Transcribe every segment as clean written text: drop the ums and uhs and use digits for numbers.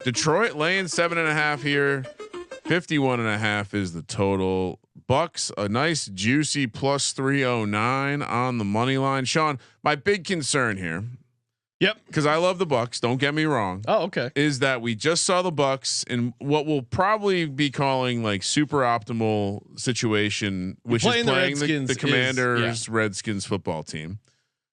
Detroit laying 7.5 here. 51.5 is the total. Bucks a nice juicy plus 309 on the money line. Sean, my big concern here. Yep. Because I love the Bucks. Don't get me wrong. Oh, okay. Is that we just saw the Bucks in what we'll probably be calling like super optimal situation, which is playing the Commanders Redskins football team.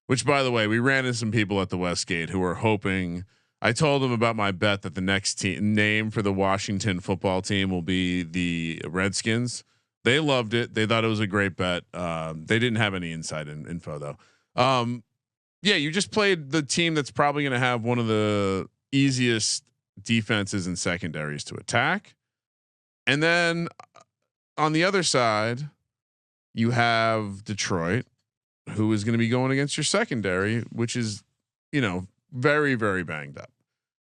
Which, by the way, we ran into some people at the Westgate who were hoping. I told them about my bet that the next name for the Washington football team will be the Redskins. They loved it. They thought it was a great bet. They didn't have any inside info though. Yeah, you just played the team that's probably going to have one of the easiest defenses and secondaries to attack. And then on the other side, you have Detroit, who is going to be going against your secondary, which is, very, very banged up.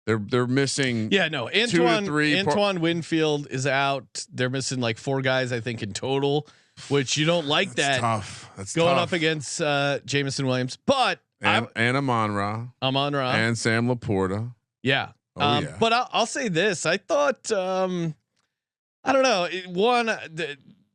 They're missing. Yeah, no. Antoine Winfield is out. They're missing like 4 guys, I think, in total, which you don't like. That's tough. That's going tough. up against Jameson Williams, but and Amon-Ra and Sam Laporta. Yeah. Yeah. But I'll say this. I thought, I don't know.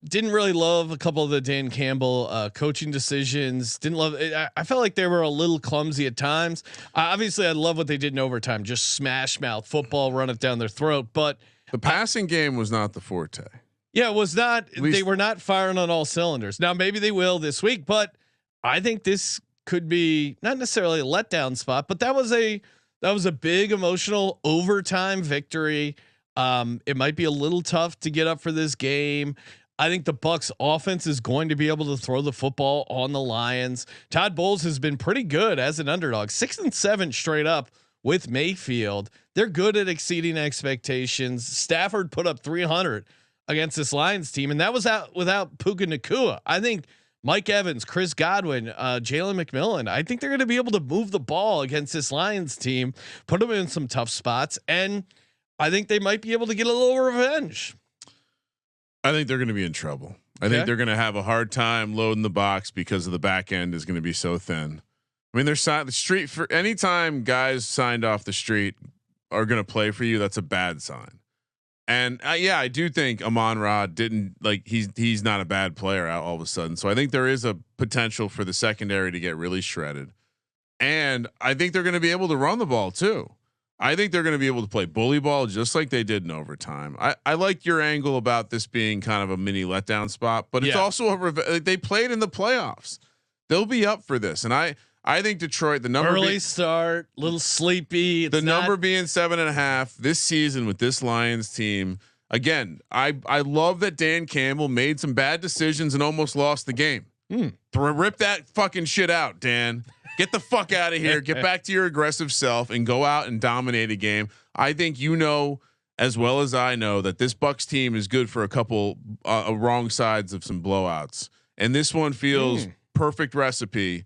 Didn't really love a couple of the Dan Campbell coaching decisions. Didn't love it. I felt like they were a little clumsy at times. Obviously, I love what they did in overtime. Just smash mouth football, run it down their throat. But the passing game was not the forte. Yeah, it was not. They were not firing on all cylinders. Now maybe they will this week, but I think this could be not necessarily a letdown spot. But that was a big emotional overtime victory. It might be a little tough to get up for this game. I think the Bucks offense is going to be able to throw the football on the Lions. Todd Bowles has been pretty good as an underdog, 6-7 straight up with Mayfield. They're good at exceeding expectations. Stafford put up 300 against this Lions team, and that was out without Puka Nacua. I think Mike Evans, Chris Godwin, Jalen McMillan, I think they're going to be able to move the ball against this Lions team, put them in some tough spots, and I think they might be able to get a little revenge. I think they're going to be in trouble. I think they're going to have a hard time loading the box because of the back end is going to be so thin. I mean, they're the street for anytime guys signed off the street are going to play for you. That's a bad sign. And I do think Amon-Ra didn't like he's not a bad player out all of a sudden. So I think there is a potential for the secondary to get really shredded. And I think they're going to be able to run the ball too. I think they're going to be able to play bully ball just like they did in overtime. I like your angle about this being kind of a mini letdown spot, but it's also they played in the playoffs. They'll be up for this. And I think Detroit, the number early start, little sleepy. The number being 7.5 this season with this Lions team. Again, I love that Dan Campbell made some bad decisions and almost lost the game. Rip that fucking shit out, Dan. Get the fuck out of here. Get back to your aggressive self and go out and dominate a game. I think as well as I know that this Bucks team is good for a couple wrong sides of some blowouts, and this one feels perfect recipe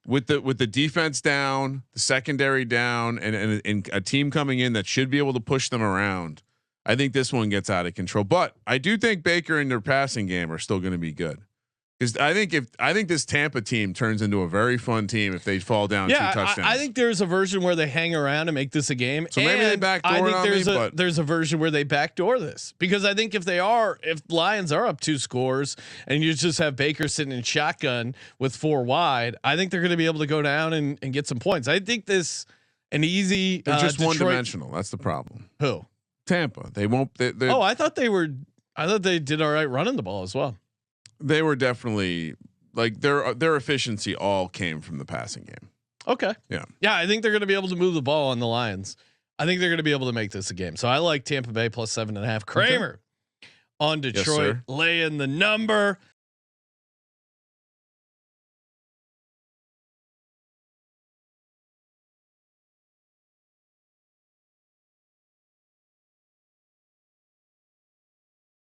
with the defense down, the secondary down, and a team coming in that should be able to push them around. I think this one gets out of control, but I do think Baker and their passing game are still going to be good. Because I think this Tampa team turns into a very fun team if they fall down 2 touchdowns. I think there's a version where they hang around and make this a game. So maybe they backdoor. I think there's a version where they backdoor this, because I think if Lions are up 2 scores and you just have Baker sitting in shotgun with 4 wide, I think they're going to be able to go down and get some points. I think this an easy. They're just one dimensional. That's the problem. Who? Tampa. They won't. I thought they did all right running the ball as well. They were definitely like their efficiency all came from the passing game. Okay. Yeah. Yeah. I think they're going to be able to move the ball on the Lions. I think they're going to be able to make this a game. So I like Tampa Bay plus 7.5. Kramer on Detroit laying the number.